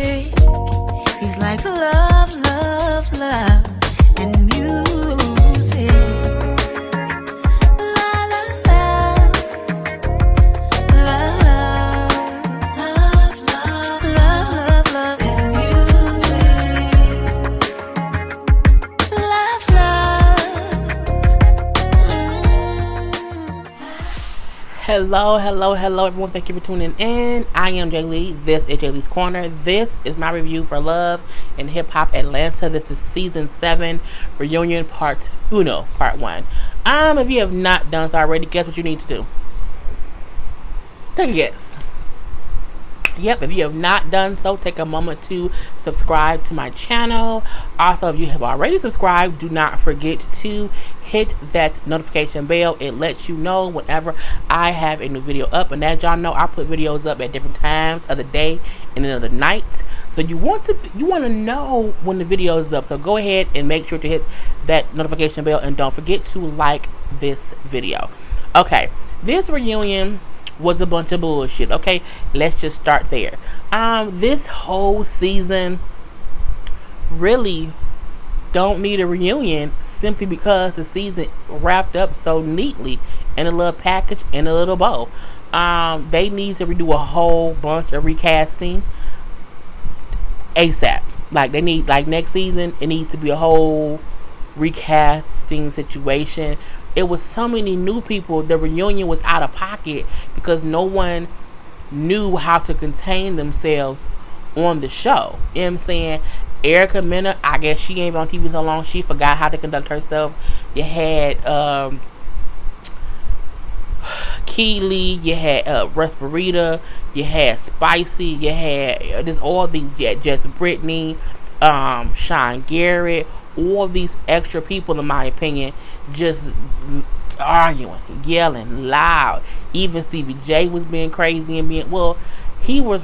music. He's like love, love, love, and music. La la la, love, love, love, love, love, love, and music. Love, love. Hello, everyone. Thank you for tuning in. I am Jay Lee. This is Jay Lee's Corner. This is my review for Love and Hip Hop Atlanta. This is Season 7, Reunion Part 1. If you have not done so already, guess what you need to do? Take a guess. Yep, if you have not done so, take a moment to subscribe to my channel. Also, if you have already subscribed, do not forget to hit that notification bell. It lets you know whenever I have a new video up. And as y'all know, I put videos up at different times of the day and of the night. So you want to know when the video is up. So go ahead and make sure to hit that notification bell, and don't forget to like this video. Okay, this reunion was a bunch of bullshit. Okay, let's just start there. This whole season really don't need a reunion, simply because the season wrapped up so neatly in a little package, in a little bow. They need to redo a whole bunch of recasting ASAP. Like, they need, like, next season, it needs to be a whole recasting situation. It was so many new people. The reunion was out of pocket because no one knew how to contain themselves on the show. You know what I'm saying? Erica Mena, I guess she ain't been on TV so long, she forgot how to conduct herself. You had Keely, you had Respirita, you had Spicy, you had just all these, just Brittany, Sean Garrett, all these extra people, in my opinion, just arguing, yelling, loud. Even Stevie J was being crazy and being, well, he was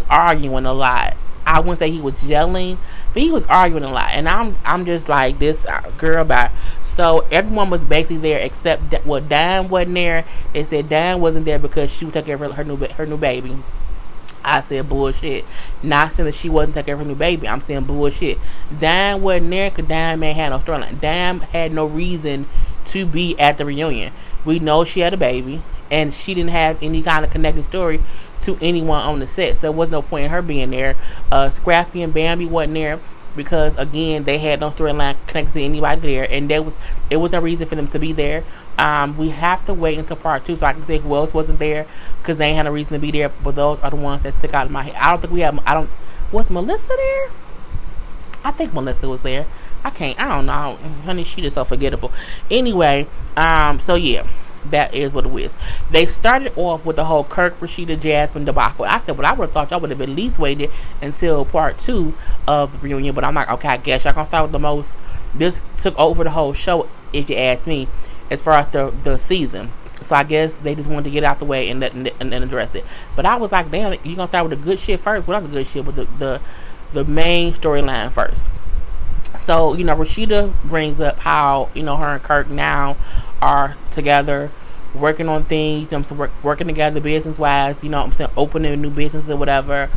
arguing a lot. I wouldn't say he was yelling, but he was arguing a lot. And I'm just like, this girl, bye. So everyone was basically there except Diane wasn't there. They said Diane wasn't there because she was taking care of her new baby. I said bullshit. Not saying that she wasn't taking care of her new baby. I'm saying bullshit. Diane wasn't there because Diane man had no storyline. Diane had no reason to be at the reunion. We know she had a baby, and she didn't have any kind of connecting story to anyone on the set. So there was no point in her being there. Scrappy and Bambi wasn't there because, again, they had no storyline connected to anybody there, and it was no reason for them to be there. We have to wait until part 2 so I can say who else wasn't there, because they ain't had no reason to be there. But those are the ones that stick out of my head. I don't think we have. Was Melissa there? I think Melissa was there. I don't know, honey. She just so forgettable. Anyway, so yeah. That is what it is. They started off with the whole Kirk, Rashida, Jasmine debacle. I said, well, I would have thought y'all would have at least waited until part 2 of the reunion. But I'm like, okay, I guess y'all gonna start with the most. This took over the whole show, if you ask me, as far as the season. So I guess they just wanted to get out the way and address it. But I was like, damn, you gonna start with the good shit first? Well, not the good shit, but the main storyline first. So, Rashida brings up how, her and Kirk now are together, working on things, working together business-wise, opening new businesses or whatever.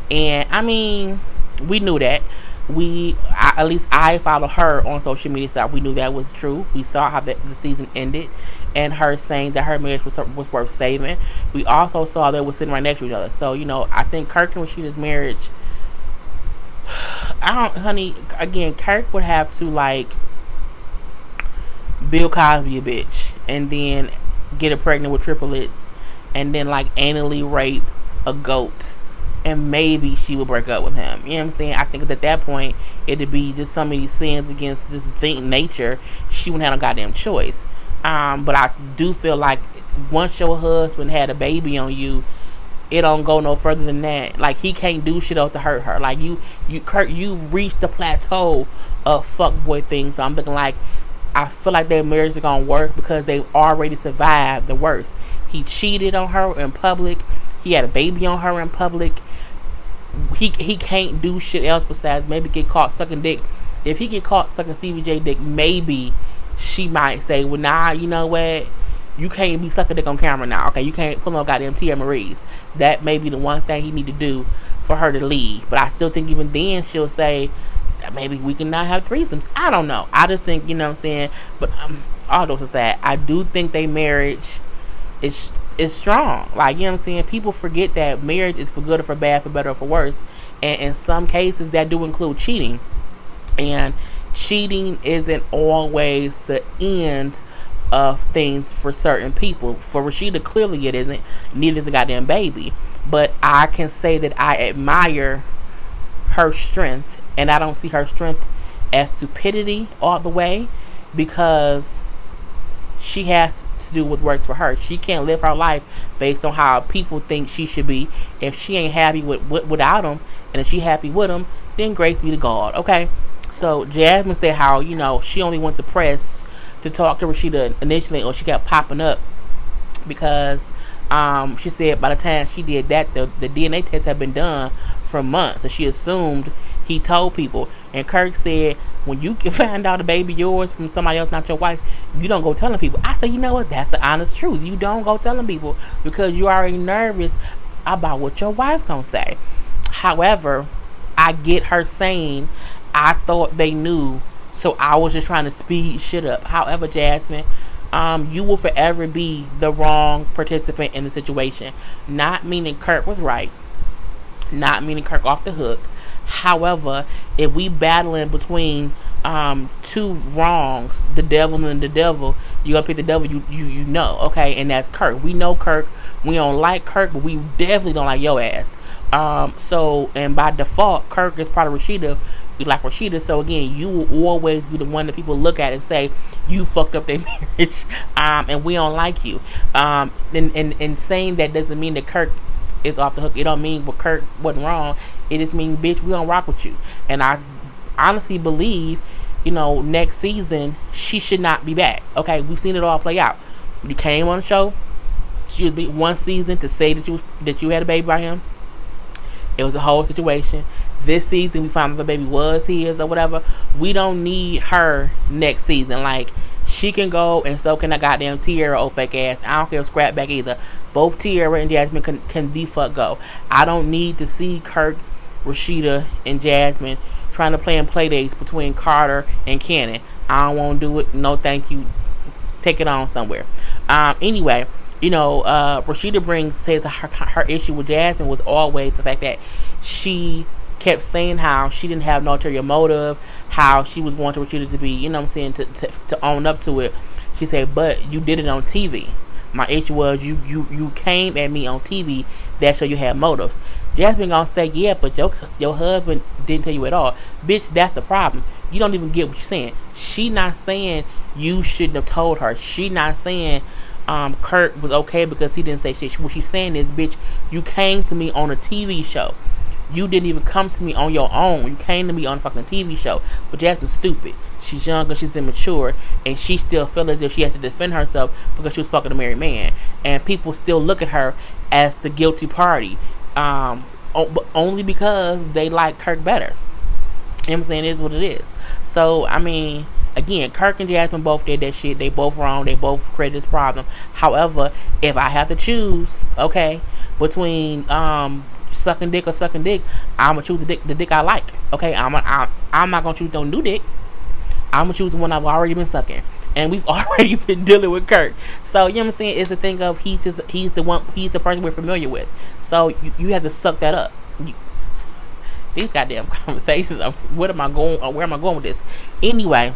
And, I mean, we knew that. At least I followed her on social media, so we knew that was true. We saw how the season ended, and her saying that her marriage was worth saving. We also saw they were sitting right next to each other. So, I think Kirk and Rashida's marriage, honey, again, Kirk would have to, like, Bill Cosby a bitch, and then get her pregnant with triplets, and then, like, anally rape a goat, and maybe she would break up with him. You know what I'm saying? I think at that point, it'd be just so many sins against this thing, nature, she wouldn't have a goddamn choice. But I do feel like once your husband had a baby on you, it don't go no further than that. Like, he can't do shit else to hurt her. Like, Kurt, you've reached the plateau of fuckboy things. So I'm thinking, like, I feel like their marriage is gonna work because they've already survived the worst. He cheated on her in public. He had a baby on her in public. He can't do shit else besides maybe get caught sucking dick. If he get caught sucking Stevie J dick, maybe she might say, well, nah, you know what? You can't be sucking dick on camera now, okay? You can't pull no goddamn Tia Marie's. That may be the one thing he need to do for her to leave. But I still think even then she'll say that maybe we can not have threesomes. I don't know. I just think, you know what I'm saying. But all those aside, I do think they marriage is strong. Like, you know what I'm saying. People forget that marriage is for good or for bad, for better or for worse. And in some cases, that do include cheating. And cheating isn't always the end of things for certain people. For Rashida, clearly it isn't. Neither is a goddamn baby. But I can say that I admire her strength, and I don't see her strength as stupidity all the way, because she has to do what works for her. She can't live her life based on how people think she should be. If she ain't happy without him, and if she happy with him, then grace be to God. Okay. So Jasmine said how, you know, she only went to press to talk to Rashida initially, or she kept popping up because she said by the time she did that, the DNA test had been done for months, so she assumed he told people. And Kirk said, when you can find out a baby yours from somebody else, not your wife, you don't go telling people. I said, you know what? That's the honest truth. You don't go telling people because you are already nervous about what your wife gonna say. However, I get her saying, I thought they knew, so I was just trying to speed shit up. However, Jasmine, you will forever be the wrong participant in the situation. Not meaning Kirk was right. Not meaning Kirk off the hook. However, if we battling between two wrongs, the devil and the devil, you're gonna pick the devil you know, okay? And that's Kirk. We know Kirk. We don't like Kirk, but we definitely don't like your ass. So, and by default, Kirk is part of Rashida. We like Rashida, so again, you will always be the one that people look at and say, you fucked up their marriage, and we don't like you. And saying that doesn't mean that Kirk is off the hook. It don't mean but Kirk wasn't wrong. It just means, bitch, we don't rock with you. And I honestly believe, you know, next season she should not be back. Okay, we've seen it all play out. You came on the show. She was one season to say that you had a baby by him. It was a whole situation. This season we found out the baby was his or whatever. We don't need her next season. Like, she can go, and so can that goddamn Tierra, old fake ass. I don't care if Scrap back either. Both Tierra and Jasmine can the fuck go. I don't need to see Kirk, Rashida, and Jasmine trying to play in play dates between Carter and Cannon. I don't want to do it. No, thank you. Take it on somewhere. Anyway, you know, Rashida says her issue with Jasmine was always the fact that she kept saying how she didn't have no ulterior motive, how she was wanting Rashida to be, you know what I'm saying, to own up to it. She said, but you did it on TV. My issue was you came at me on TV. That show you had motives. Jasmine gonna say, yeah, but your husband didn't tell you at all. Bitch, that's the problem. You don't even get what she's saying. She not saying you shouldn't have told her. She not saying Kurt was okay because he didn't say shit. What she's saying is, bitch, you came to me on a TV show. You didn't even come to me on your own. You came to me on a fucking TV show. But Jasmine's stupid. She's younger, she's immature, and she still feels as if she has to defend herself because she was fucking a married man. And people still look at her as the guilty party. But only because they like Kirk better. You know what I'm saying? It is what it is. So, I mean, again, Kirk and Jasmine both did that shit. They both wrong. They both created this problem. However, if I have to choose, okay, between sucking dick or sucking dick, I'm gonna choose the dick I like. Okay, I'm not gonna choose no new dick. I'm gonna choose the one I've already been sucking, and we've already been dealing with Kirk. So you know what I'm saying? It's a thing of he's the person we're familiar with. So you have to suck that up. These goddamn conversations. Where am I going with this? Anyway,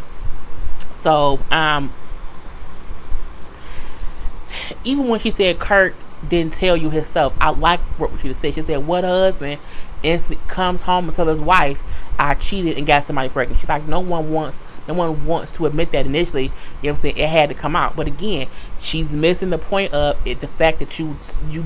so even when she said Kirk didn't tell you himself, I like what she said. She said, what husband instantly comes home and tells his wife, I cheated and got somebody pregnant? She's like, no one wants to admit that initially. You know what I'm saying? It had to come out. But again, she's missing the point of it, the fact that you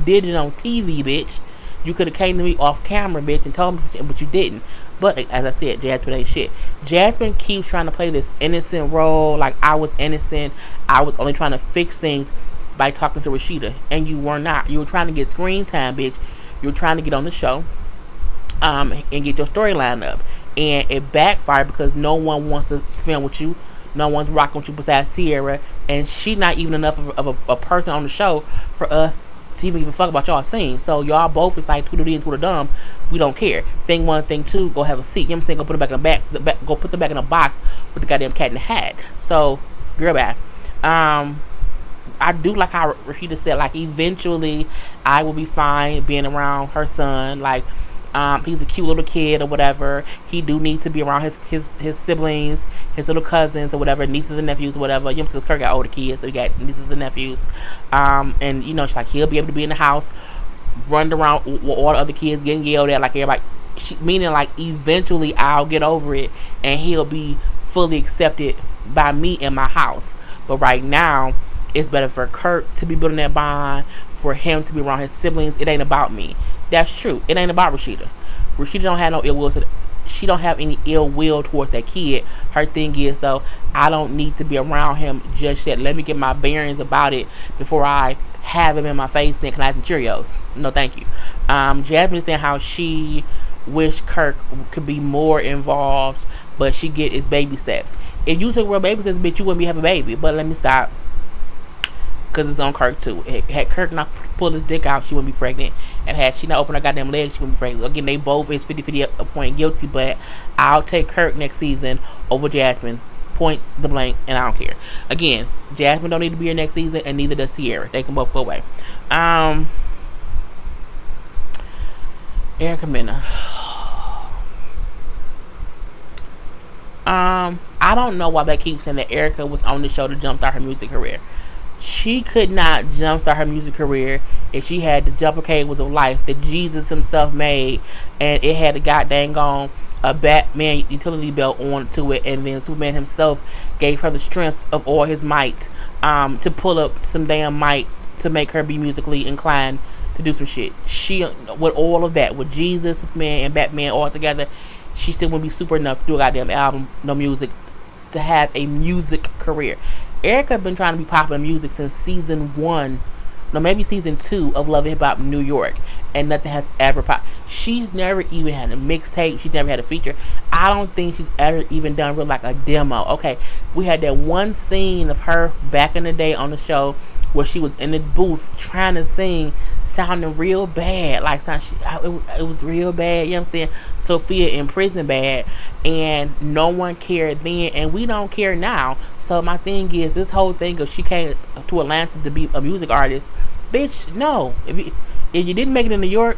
did it on TV, bitch. You could have came to me off camera, bitch, and told me, but you didn't. But as I said, Jasmine ain't shit. Jasmine keeps trying to play this innocent role, like I was innocent. I was only trying to fix things by talking to Rashida, and you were not. You were trying to get screen time, bitch. You were trying to get on the show, and get your storyline up, and it backfired because no one wants to film with you. No one's rocking with you besides Tierra, and she not even enough of a person on the show for us to even fuck about y'all scene. So y'all both is like Tweedledee and Tweedledum. We don't care. Thing one, thing two, go have a seat. You know what I'm saying? Go put it back in the back. Go put them back in a box with the goddamn cat in the hat. So, girl, bye. I do like how Rashida said, like, eventually I will be fine being around her son. Like, he's a cute little kid or whatever. He do need to be around his siblings, his little cousins or whatever, nieces and nephews or whatever. You know, because Kirk got older kids, so he got nieces and nephews. And, you know, she's like, he'll be able to be in the house, running around with all the other kids, getting yelled at like everybody. Meaning, like, eventually I'll get over it and he'll be fully accepted by me in my house. But right now, it's better for Kirk to be building that bond, for him to be around his siblings. It ain't about me. That's true. It ain't about Rashida. Rashida don't have no ill will she don't have any ill will towards that kid. Her thing is, though, I don't need to be around him just yet. Let me get my bearings about it before I have him in my face. Then can I have some Cheerios? No, thank you. Jasmine is saying how she wish Kirk could be more involved, but she get his baby steps. If you took real baby steps, bitch, you wouldn't be having a baby. But let me stop. Because it's on Kirk too. Had Kirk not pulled his dick out, she wouldn't be pregnant. And had she not opened her goddamn legs, she wouldn't be pregnant. Again, they both is 50-50 a point guilty, but I'll take Kirk next season over Jasmine. Point the blank, and I don't care. Again, Jasmine don't need to be here next season, and neither does Tierra. They can both go away. Erica Mena. I don't know why they keep saying that Erica was on the show to jumpstart her music career. She could not jumpstart her music career if she had the jumper cables of life that Jesus himself made, and it had a goddamn on a Batman utility belt onto it, and then Superman himself gave her the strength of all his might to pull up some damn might to make her be musically inclined to do some shit. She, with all of that, with Jesus, Superman, and Batman all together, she still wouldn't be super enough to do a goddamn album, no music, to have a music career. Erica been trying to be popular in music since season 1, no, maybe season 2 of Love and Hip Hop New York, and nothing has ever popped. She's never even had a mixtape. She's never had a feature. I don't think she's ever even done real like a demo. Okay, we had that one scene of her back in the day on the show where she was in the booth trying to sing, sounding real bad. Like, it was real bad. You know what I'm saying? Sophia in prison bad. And no one cared then, and we don't care now. So my thing is, this whole thing of she came to Atlanta to be a music artist. Bitch, no. If you didn't make it in New York,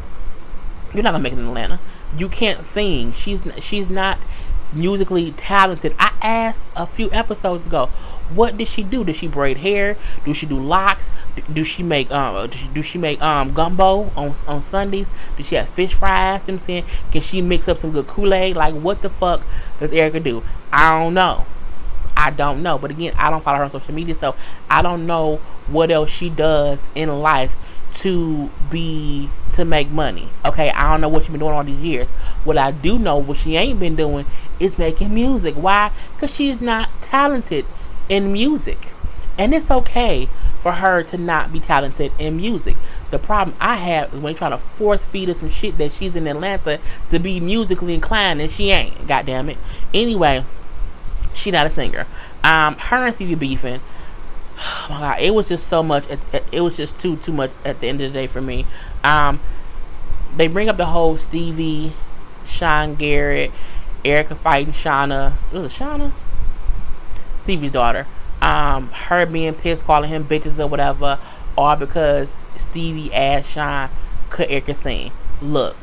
you're not going to make it in Atlanta. You can't sing. She's not musically talented. I asked a few episodes ago, what did she do? Did she braid hair? Do she do locks? Do she make gumbo on Sundays? Does she have fish fries? You know what I'm saying? Can she mix up some good Kool-Aid? Like, what the fuck does Erica do? I don't know. But again, I don't follow her on social media, so I don't know what else she does in life to make money. Okay, I don't know what she's been doing all these years. What I do know, what she ain't been doing, is making music. Why? Because she's not talented in music, and it's okay for her to not be talented in music. The problem I have is when you're trying to force feed her some shit that she's in Atlanta to be musically inclined, and she ain't. God damn it. Anyway, she not a singer. Her and Stevie beefing. Oh my god, it was just so much. It was just too much at the end of the day for me. They bring up the whole Stevie, Sean Garrett, Erica fighting Shauna. Was it Shauna? Stevie's daughter. Her being pissed, calling him bitches or whatever, all because Stevie asked Sean, could Erica sing? Look,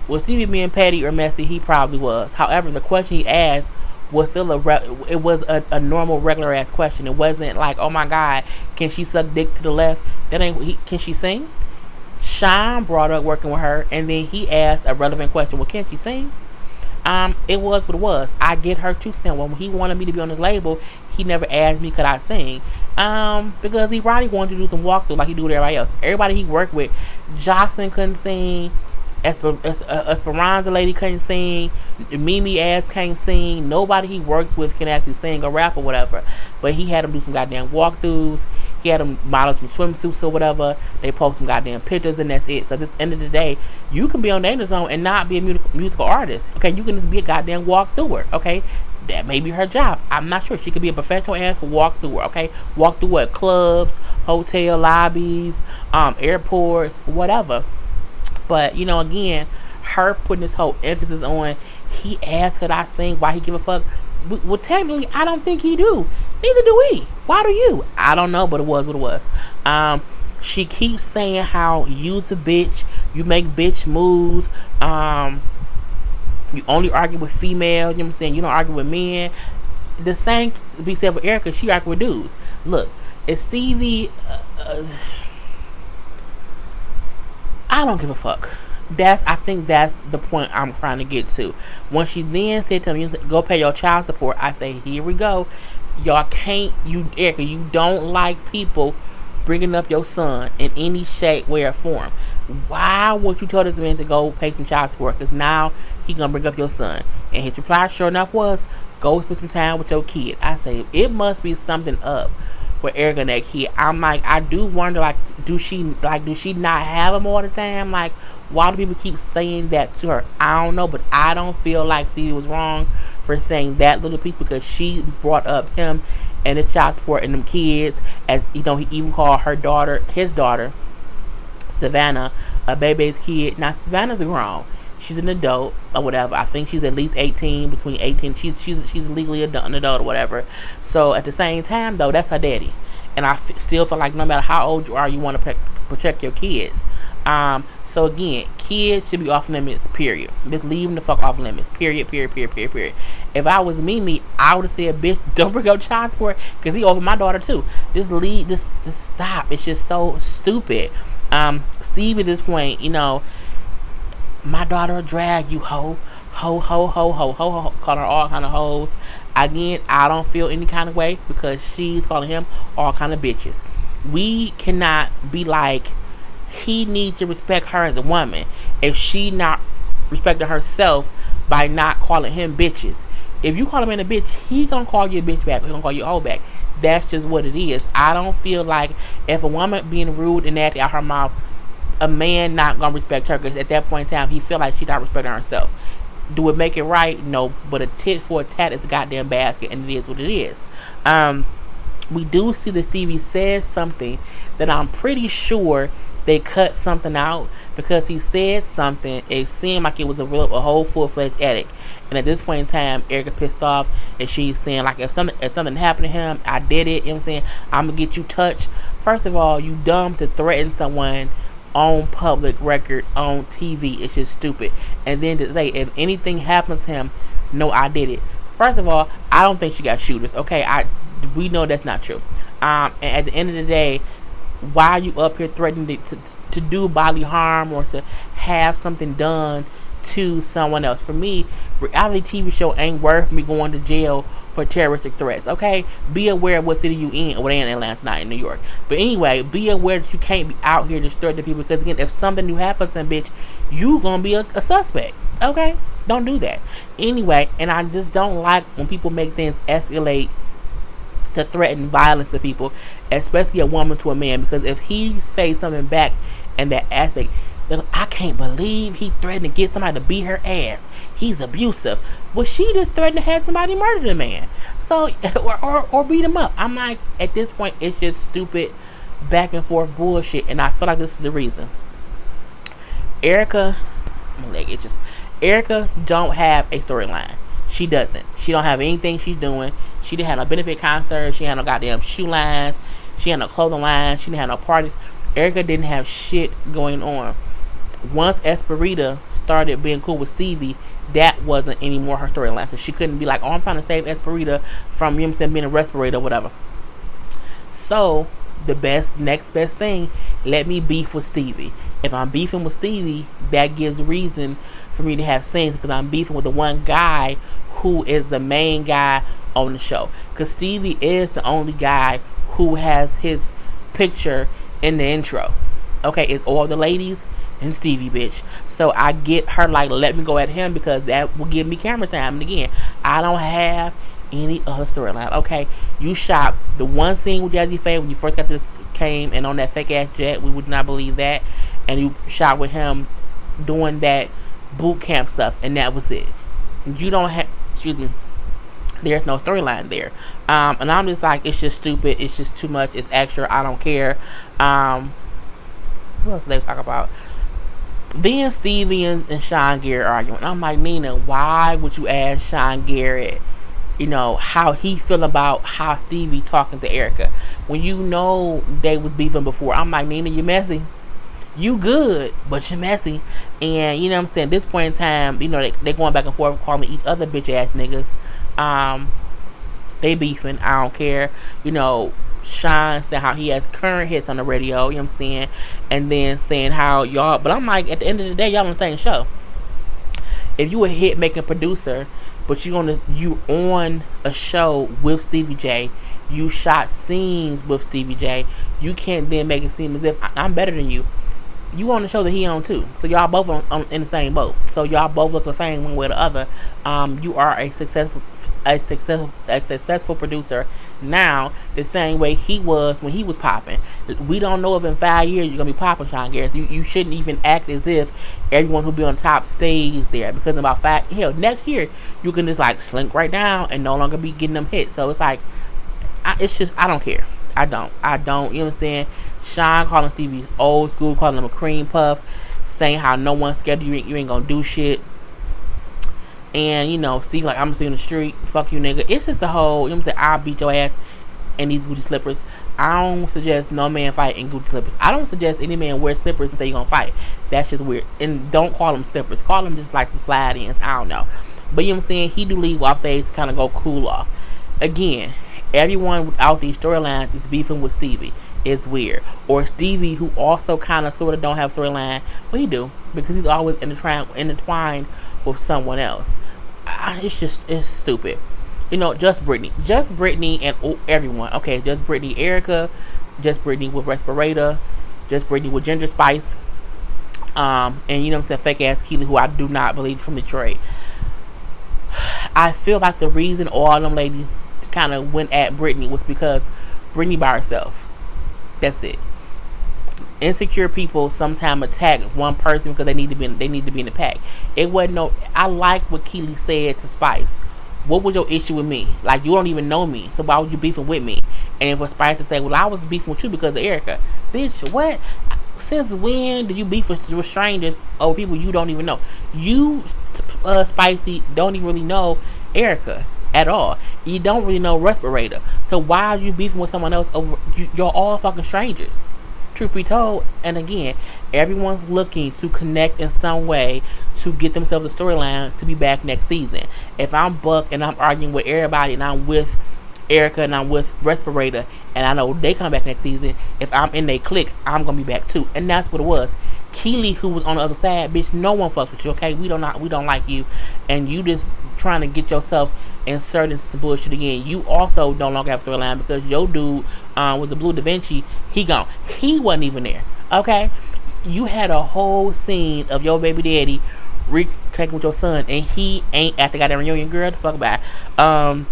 was Stevie being petty or messy? He probably was. However, the question he asked was still a normal, regular ass question. It wasn't like, oh my god, can she suck dick to the left? Can she sing? Sean brought up working with her, and then he asked a relevant question. Well, can she sing? It was what it was. I get her 2 cents. When he wanted me to be on his label, he never asked me could I sing. Because he probably wanted to do some walkthrough like he do with everybody else. Everybody he worked with, Jocelyn couldn't sing. Esperanza lady couldn't sing. Mimi ass can't sing. Nobody he works with can actually sing or rap or whatever. But he had them do some goddamn walkthroughs. He had them model some swimsuits or whatever. They post some goddamn pictures, and that's it. So at the end of the day, you can be on Danger Zone and not be a musical artist. Okay, you can just be a goddamn walkthrougher. Okay, that may be her job. I'm not sure. She could be a professional ass walkthrougher. Okay, walk through what? Clubs, hotel lobbies, airports, whatever. But again, her putting this whole emphasis on he asked could I sing, why he give a fuck. Well, technically, I don't think he do. Neither do we. Why do you? I don't know, but it was what it was. She keeps saying how you's a bitch, you make bitch moves, you only argue with females, you know what I'm saying? You don't argue with men. The same be said for Erica, she argue with dudes. Look, it's Stevie, I don't give a fuck. I think that's the point I'm trying to get to. When she then said to me, go pay your child support, I say, here we go. Y'all can't, Erica, you don't like people bringing up your son in any shape, way, or form. Why would you tell this man to go pay some child support? Because now he gonna bring up your son. And his reply, sure enough, was, go spend some time with your kid. I say, it must be something up with Erica and that kid. I'm like, I do wonder, do she not have him all the time? Like, why do people keep saying that to her? I don't know, but I don't feel like Stevie was wrong for saying that little piece, because she brought up him and his child support and them kids. As he even called his daughter, Savannah, a baby's kid. Now Savannah's grown. She's an adult or whatever. I think she's at least 18, between 18. She's legally an adult or whatever. So at the same time, though, that's her daddy. And I still feel like no matter how old you are, you want to protect your kids. So again, kids should be off limits, period. Just leave them the fuck off limits, period. If I was Mimi, I would have said, bitch, don't bring up child support, because he over my daughter too. Just stop. It's just so stupid. Steve at this point, my daughter will drag you, ho, calling her all kind of hoes. Again, I don't feel any kind of way, because she's calling him all kind of bitches. We cannot be like, he needs to respect her as a woman if she not respecting herself by not calling him bitches. If you call him a bitch, he gonna call you a bitch back. He gonna call you a hoe back. That's just what it is. I don't feel like if a woman being rude and nasty out her mouth, a man not gonna respect her, because at that point in time he feel like she not respecting herself. Do it make it right? No, but a tit for a tat is a goddamn basket, and it is what it is. We do see that Stevie says something that I'm pretty sure they cut something out, because he said something. It seemed like it was a whole full-fledged addict. And at this point in time, Erica pissed off, and she's saying, like, if something happened to him, I did it. You know what I'm saying? I'm gonna get you touched. First of all, you dumb to threaten someone on public record on TV. It's just stupid. And then to say, if anything happens to him, no, I did it. First of all, I don't think she got shooters. Okay, we know that's not true. And at the end of the day, why are you up here threatening to do bodily harm or to have something done to someone else? For me, reality TV show ain't worth me going to jail for terroristic threats. Okay, be aware of what city you in. Well, they in Atlanta, not in New York. But anyway, be aware that you can't be out here just threatening people, because again, if something new happens, then bitch, you gonna be a suspect. Okay, don't do that. Anyway, and I just don't like when people make things escalate to threaten violence to people, especially a woman to a man, because if he says something back in that aspect, then I can't believe he threatened to get somebody to beat her ass. He's abusive. Well, she just threatened to have somebody murder the man. So, or beat him up. I'm like, at this point, it's just stupid back and forth bullshit, and I feel like this is the reason. Erica don't have a storyline. She doesn't. She don't have anything she's doing. She didn't have no benefit concert. She had no goddamn shoe lines. She had no clothing lines. She didn't have no parties. Erica didn't have shit going on. Once Esperita started being cool with Stevie, that wasn't anymore her storyline. So she couldn't be like, oh, I'm trying to save Esperita from, being a respirator or whatever. So the next best thing, let me beef with Stevie. If I'm beefing with Stevie, that gives reason for me to have scenes, because I'm beefing with the one guy who is the main guy on the show. Because Stevie is the only guy who has his picture in the intro. Okay, it's all the ladies and Stevie, bitch. So I get her like, let me go at him, because that will give me camera time. And again, I don't have any other storyline. Okay, you shot the one scene with Jazzy Faye when you first got this came and on that fake ass jet. We would not believe that. And you shot with him doing that boot camp stuff, and that was it. You don't have, There's no storyline there. And I'm just like, it's just stupid. It's just too much. It's extra. I don't care. What else did they talk about? Then Stevie and Sean Garrett arguing. I'm like, Nina, why would you ask Sean Garrett, how he feel about how Stevie talking to Erica when you know they was beefing before? I'm like, Nina, you messy. You good, but you're messy. And you know what I'm saying, at this point in time, they going back and forth calling each other bitch ass niggas. They beefing. I don't care. Sean said how he has current hits on the radio, you know what I'm saying? And then saying how y'all, but I'm like, at the end of the day, y'all on the same show. If you a hit making producer, but you on a show with Stevie J, you shot scenes with Stevie J, you can't then make it seem as if I'm better than you. You on the show that he on too, so y'all both in the same boat. So y'all both look the same one way or the other. You are a successful producer now, the same way he was when he was popping. We don't know if in 5 years you're gonna be popping, Sean Garrett. You shouldn't even act as if everyone who be on top stays there, because in about next year you can just like slink right down and no longer be getting them hits. So it's like, I don't care. I don't, you know what I'm saying? Sean calling Stevie old school, calling him a cream puff, saying how no one's scared of you, you ain't gonna do shit. And, Steve like, I'm gonna see you in the street, fuck you nigga. It's just a whole, you know what I'm saying, I'll beat your ass in these Gucci slippers. I don't suggest no man fight in Gucci slippers. I don't suggest any man wear slippers and say you're gonna fight. That's just weird. And don't call them slippers. Call them just like some slide-ins. I don't know. But you know what I'm saying? He do leave off stage to kind of go cool off. Again, everyone without these storylines is beefing with Stevie. It's weird. Or Stevie, who also kind of sort of don't have storyline. Well, he do, because he's always intertwined with someone else. It's stupid. Just Brittany and everyone. Okay, just Brittany, Erica, just Brittany with Respirator, just Brittany with Ginger Spice, and you know what I'm saying, fake ass Keely, who I do not believe from Detroit. I feel like the reason all them ladies kind of went at Brittany was because Brittany by herself. That's it. Insecure people sometimes attack one person because they need to be in the pack. It wasn't no. I like what Keely said to Spice. What was your issue with me? Like, you don't even know me, so why would you beefing with me? And for Spice to say, well, I was beefing with you because of Erica. Bitch, what? Since when do you beef with strangers or people you don't even know? You, Spicy, don't even really know Erica at all. You don't really know Respirator. So why are you beefing with someone else over? You're all fucking strangers. Truth be told, and again, everyone's looking to connect in some way to get themselves a storyline to be back next season. If I'm Buck and I'm arguing with everybody and I'm with Erica and I'm with Respirator and I know they come back next season, if I'm in they clique, I'm gonna be back too. And that's what it was. Keely, who was on the other side, bitch, no one fucks with you, okay? We don't like you, and you just trying to get yourself inserted into some bullshit again. You also no longer have a storyline because your dude was a Blue Da Vinci. He gone. He wasn't even there, okay? You had a whole scene of your baby daddy reconnecting with your son, and he ain't at the goddamn reunion. Girl, the fuck back. And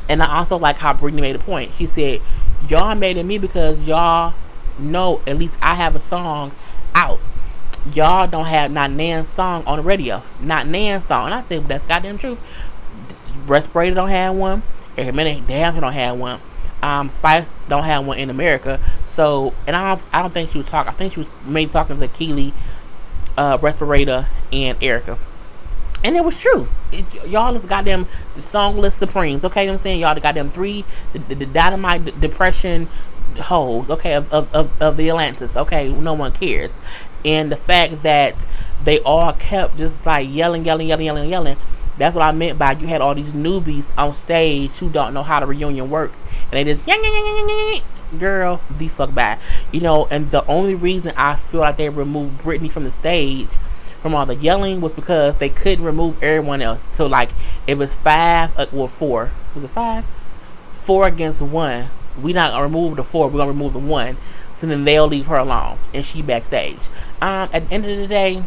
I also like how Brittany made a point. She said, y'all made at me because y'all know at least I have a song out. Y'all don't have not Nan's song on the radio. Not Nan's song. And I said, well, that's goddamn truth. Respirator don't have one. Every minute, damn, don't have one. Spice don't have one in America. So, and I don't think she was talking. I think she was maybe talking to Keely, Respirator, and Erica. And it was true. Y'all is goddamn the songless supremes. Okay, you know what I'm saying? Y'all the goddamn three, the dynamite depression hoes, okay, of the Atlantis. Okay, no one cares. And the fact that they all kept just like yelling. That's what I meant by you had all these newbies on stage who don't know how the reunion works. And they just girl, the fuck bye. And the only reason I feel like they removed Brittany from the stage from all the yelling was because they couldn't remove everyone else. So like if it's 5 or 4, was it 5? 4 against 1. We not gonna remove the 4. We're gonna remove the 1. So then they'll leave her alone, and she backstage. At the end of the day,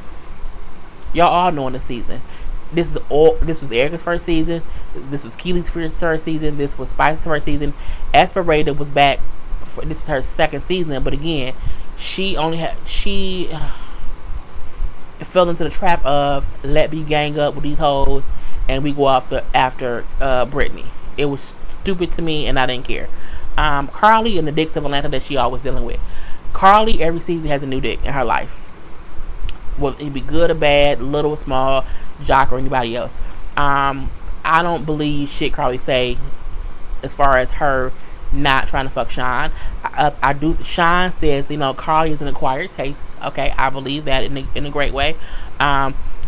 y'all all know in the season. This was Erica's first season. This was Keely's first season. This was Spice's first season. Aspirator was back. This is her second season, but again, she fell into the trap of let me gang up with these hoes and we go after Brittany. It was stupid to me, and I didn't care. Carly and the dicks of Atlanta that she always dealing with. Carly every season has a new dick in her life. Well, it be good or bad, little or small, jock or anybody else. I don't believe shit Carly say as far as her not trying to fuck Sean. I do. Sean says, Carly is an acquired taste. Okay, I believe that in a great way.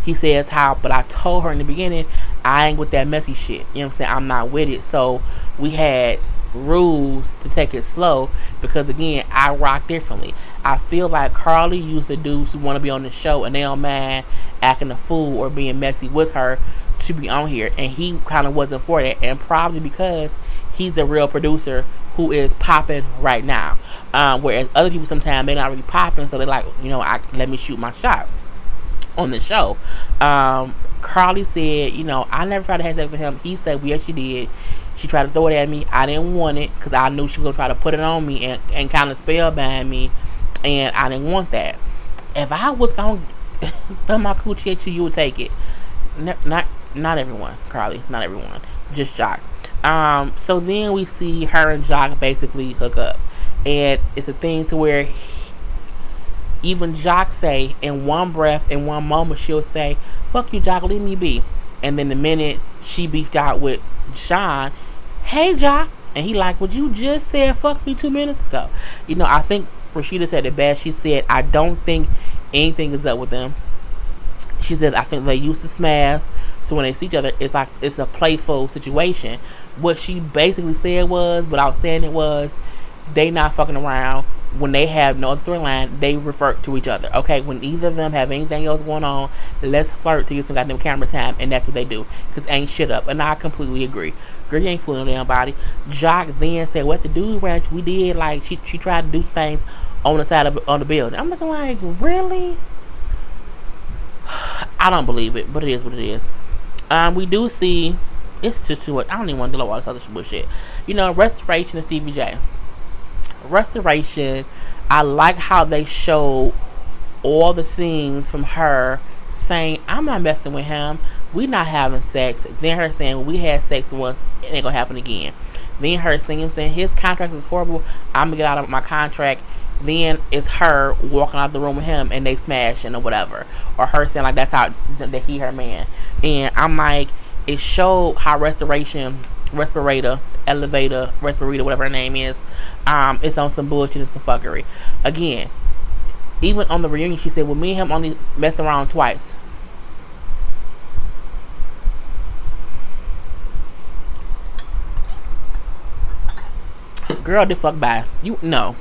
He says but I told her in the beginning, I ain't with that messy shit. You know what I'm saying? I'm not with it. So we had rules to take it slow because, again, I rock differently. I feel like Carly used to dudes who want to be on the show and they don't mind acting a fool or being messy with her to be on here, and he kind of wasn't for that, and probably because he's the real producer who is popping right now, whereas other people sometimes they're not really popping, so they're like, let me shoot my shot on the show. Carly said, I never tried to have sex with him. He said, well, yes, she did. She tried to throw it at me. I didn't want it because I knew she was going to try to put it on me and kind of spellbind me, and I didn't want that. If I was going to throw my coochie at you, you would take it. Not everyone, Carly. Not everyone. Just Jock. So then we see her and Jock basically hook up. And it's a thing to where even Jock say in one breath, in one moment, she'll say, fuck you, Jock, leave me be. And then the minute she beefed out with Sean, hey, Jock. And he like, well, you just said fuck me 2 minutes ago. I think Rashida said it best. She said, I don't think anything is up with them. She said, I think they used to smash, so when they see each other, it's a playful situation. What she basically said was, without saying it was, they not fucking around. When they have no other storyline, they revert to each other. Okay, when either of them have anything else going on, let's flirt to get some goddamn camera time, and that's what they do. Because ain't shit up, and I completely agree. Girl, you ain't fooling no damn body. Jock then said, what the dude ranch we did, like, she tried to do things on the side on the building. I'm looking like, really? I don't believe it, but it is what it is. We do see, it's just too much. I don't even want to deal with all this other bullshit. Restoration of Stevie J. Restoration, I like how they showed all the scenes from her saying, I'm not messing with him, we not having sex. Then her saying, we had sex once, it ain't gonna happen again. Then her saying his contract is horrible, I'm gonna get out of my contract. Then it's her walking out the room with him and they smashing or whatever, or her saying like that's how that he her man. And I'm like, it showed how respirator, whatever her name is, it's on some bullshit and some fuckery. Again, even on the reunion, she said, well, me and him only messed around twice. Girl, the fuck bye. No,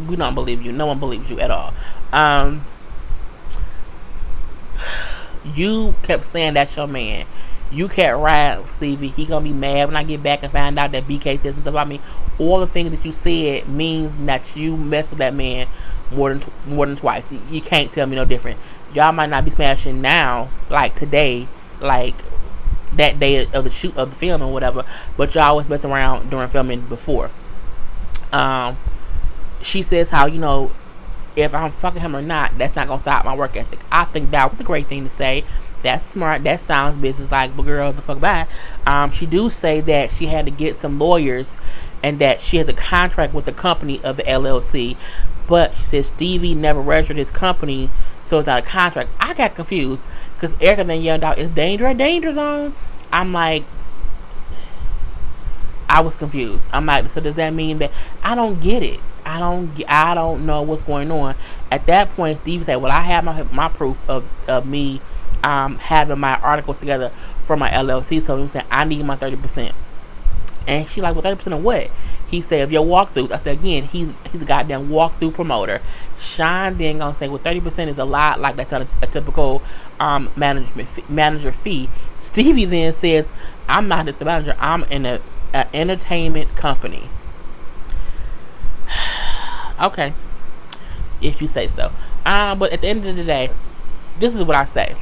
we don't believe you. No one believes you at all. You kept saying that's your man. You kept riding Stevie. He gonna be mad when I get back and find out that BK said something about me. All the things that you said means that you messed with that man more than twice. You can't tell me no different. Y'all might not be smashing now, like today, like that day of the shoot of the film or whatever, but y'all always mess around during filming before. She says how, if I'm fucking him or not, that's not gonna stop my work ethic. I think that was a great thing to say. That's smart. That sounds business like, but girl, the fuck bye. She do say that she had to get some lawyers and that she has a contract with the company of the LLC, but she says Stevie never registered his company, so it's not a contract. I got confused because Erica then yelled out, "It's danger zone." I'm like, I was confused. I'm like, so does that mean that I don't get it? I don't know what's going on. At that point, Stevie said, well, I have my proof of me having my articles together for my LLC, so he said, I need my 30%. And she like, well, 30% of what? He said, of your walkthroughs. I said, again, he's a goddamn walkthrough promoter. Sean then gonna say, well, 30% is a lot, like that's not a typical manager fee. Stevie then says, I'm not just a manager, I'm in an entertainment company. Okay, if you say so. But at the end of the day, this is what I say.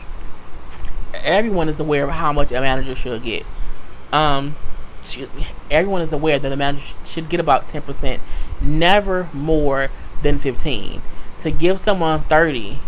Everyone is aware of how much a manager should get. Everyone is aware that a manager should get about 10%, never more than 15. To give someone 30,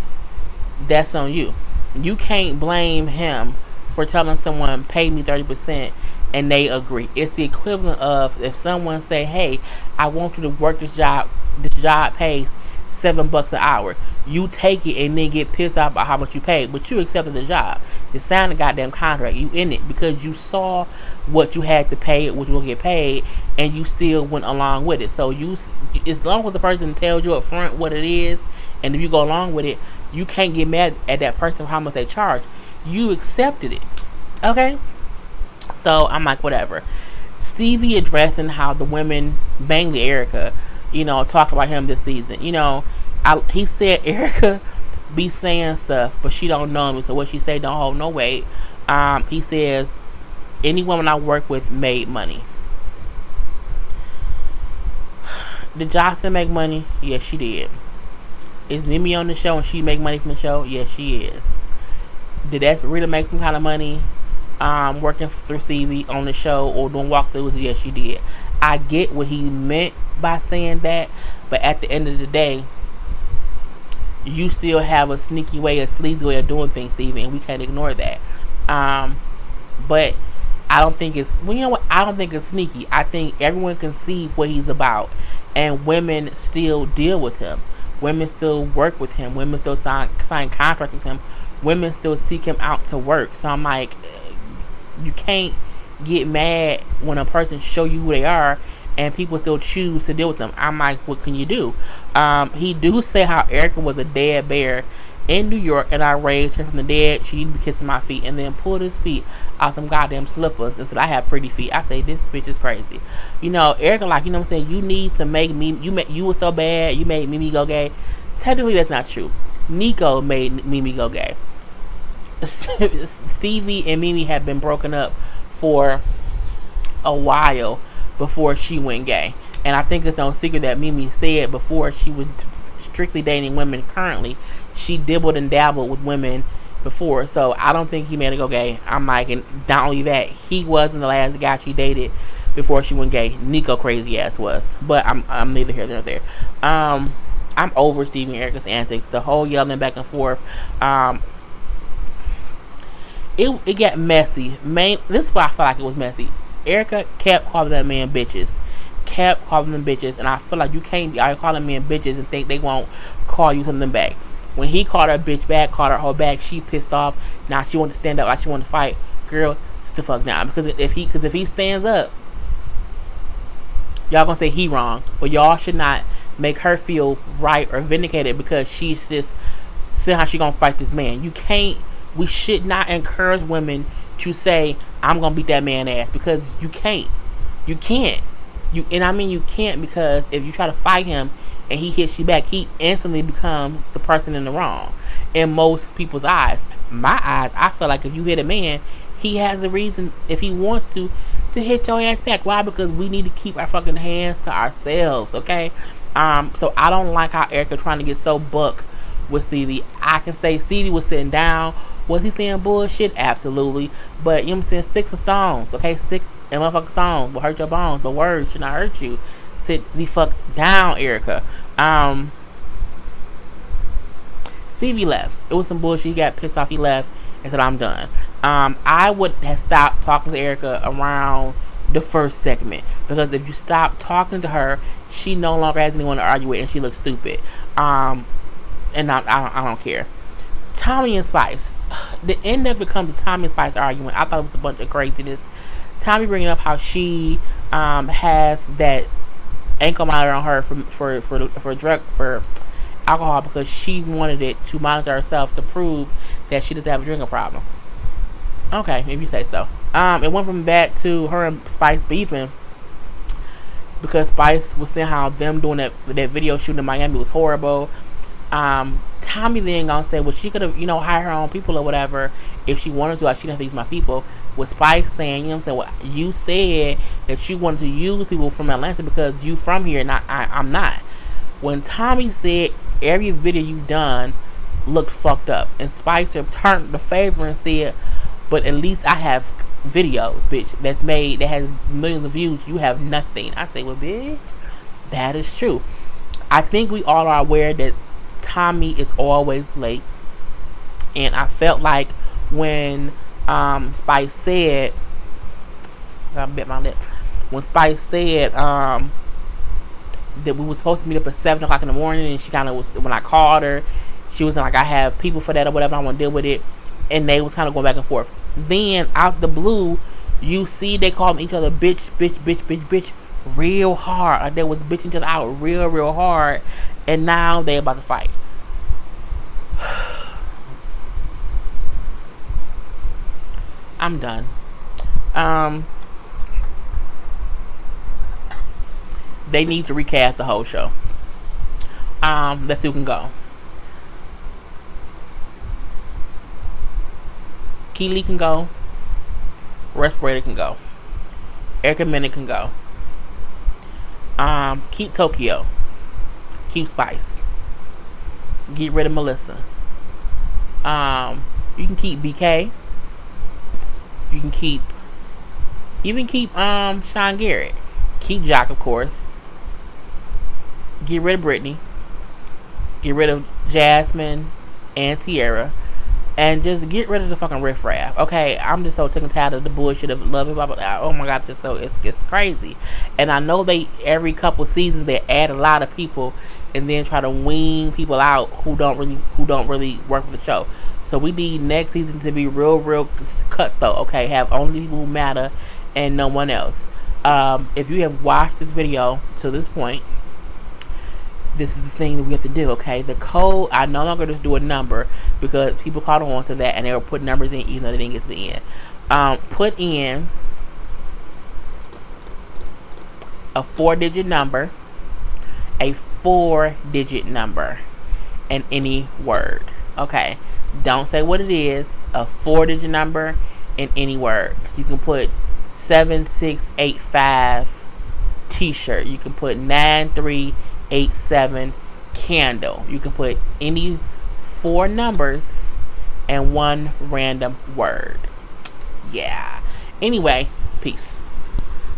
that's on you. You can't blame him for telling someone pay me 30% and they agree. It's the equivalent of if someone say, "Hey, I want you to work this job. This job pays $7 an hour." You take it and then get pissed off about how much you paid, but you accepted the job. You signed the goddamn contract. You in it because you saw what you had to pay, what you will get paid, and you still went along with it. So you, as long as the person tells you up front what it is, and if you go along with it, you can't get mad at that person for how much they charge. You accepted it, okay? So I'm like, whatever. Stevie addressing how the women, mainly Erica, talk about him this season. He said Erica be saying stuff, but she don't know me, so what she say don't hold no weight. He says, any woman I work with made money. Did Jocelyn make money? Yes, she did. Is Mimi on the show and she make money from the show? Yes, she is. Did Esperita make some kind of money working through Stevie on the show or doing walkthroughs? Yes, she did. I get what he meant by saying that, but at the end of the day, you still have a sneaky way, a sleazy way of doing things, Stevie, and we can't ignore that. But I don't think it's, well, you know what? I don't think it's sneaky. I think everyone can see what he's about, and women still deal with him. Women still work with him. Women still sign contracts with him. Women still seek him out to work. So I'm like, you can't get mad when a person show you who they are and people still choose to deal with them. I'm like, what can you do? He do say how Erica was a dead bear in New York and I raised her from the dead. She need to be kissing my feet, and then pulled his feet out them goddamn slippers and said, I have pretty feet. I say, this bitch is crazy. Erica, like, you know what I'm saying? You need to make me, you were so bad, you made Mimi go gay. Technically, that's not true. Nico made Mimi go gay. Stevie and Mimi had been broken up for a while before she went gay. And I think it's no secret that Mimi said before she was strictly dating women currently, she dibbled and dabbled with women before. So I don't think he made her go gay. I'm like, and not only that, he wasn't the last guy she dated before she went gay. Nico crazy ass was. But I'm neither here nor there. I'm over Stevie and Erica's antics. The whole yelling back and forth. It got messy. This is why I feel like it was messy. Erica kept calling that man bitches. Kept calling them bitches. And I feel like you can't be out calling men bitches and think they won't call you something back. When he called her bitch back, called her hoe back, she pissed off. Now she wanted to stand up like she wanted to fight. Girl, sit the fuck down. Because if he stands up, y'all gonna say he wrong. But y'all should not make her feel right or vindicated because she's just saying how she gonna fight this man. We should not encourage women to say, I'm gonna beat that man ass, because you can't. You can't. You can't, because if you try to fight him and he hits you back, he instantly becomes the person in the wrong in most people's eyes. My eyes, I feel like if you hit a man, he has a reason, if he wants to hit your ass back. Why? Because we need to keep our fucking hands to ourselves, okay? So I don't like how Erica trying to get so buck with Stevie. I can say Stevie was sitting down. Was he saying bullshit? Absolutely. But, you know what I'm saying? Sticks and stones, okay? Stick and motherfucking stones will hurt your bones, but words should not hurt you. Sit the fuck down, Erica. Stevie left. It was some bullshit. He got pissed off. He left and said, I'm done. I would have stopped talking to Erica around the first segment, because if you stop talking to her, she no longer has anyone to argue with and she looks stupid. And I don't care. Tommy and Spice. The end of it comes to Tommy and Spice arguing. I thought it was a bunch of craziness. Tommy bringing up how she has that ankle monitor on her for alcohol because she wanted it to monitor herself to prove that she doesn't have a drinking problem. Okay, if you say so. It went from that to her and Spice beefing because Spice was saying how them doing that video shooting in Miami was horrible. Tommy then gonna say, well, she could have, hired her own people or whatever if she wanted to. Like, she didn't have to use my people. With Spice saying, you know what I'm saying? Well, you said that you wanted to use people from Atlanta because you from here, and I'm not. When Tommy said every video you've done looked fucked up, and Spice turned the favor and said, but at least I have videos, bitch, that has millions of views. You have nothing. I say, well, bitch, that is true. I think we all are aware that Tommy is always late, and I felt like when Spice said, I bit my lip. When Spice said that we were supposed to meet up at 7 o'clock in the morning, and she kind of was, when I called her, she was like, I have people for that or whatever, I want to deal with it. And they was kind of going back and forth. Then out the blue, you see they calling each other bitch, bitch, bitch, bitch, bitch real hard. Like they was bitching each other out real, real hard. And now they about to fight. I'm done. They need to recast the whole show. Let's see who can go. Keely can go. Respirator can go. Erica Minute can go. Keep Tokyo. Keep Spice. Get rid of Melissa. You can keep BK. You can keep Sean Garrett. Keep Jock, of course. Get rid of Brittany. Get rid of Jasmine and Tierra. And just get rid of the fucking riffraff. Okay, I'm just so sick and tired of the bullshit of love and blah, blah, blah. Oh my god, it's crazy. And I know they every couple seasons they add a lot of people and then try to wean people out who don't really work with the show. So we need next season to be real cutthroat. Okay, have only people who matter and no one else. If you have watched this video to this point, this is the thing that we have to do, okay? The code, I no longer just do a number because people caught on to that and they were putting numbers in even though they didn't get to the end. Put in a 4-digit number, a 4-digit number, and any word, okay? Don't say what it is, a 4-digit number and any word. So you can put 7685 t-shirt. You can put 9387 candle. You can put any 4 numbers and 1 random word. Yeah. Anyway, peace.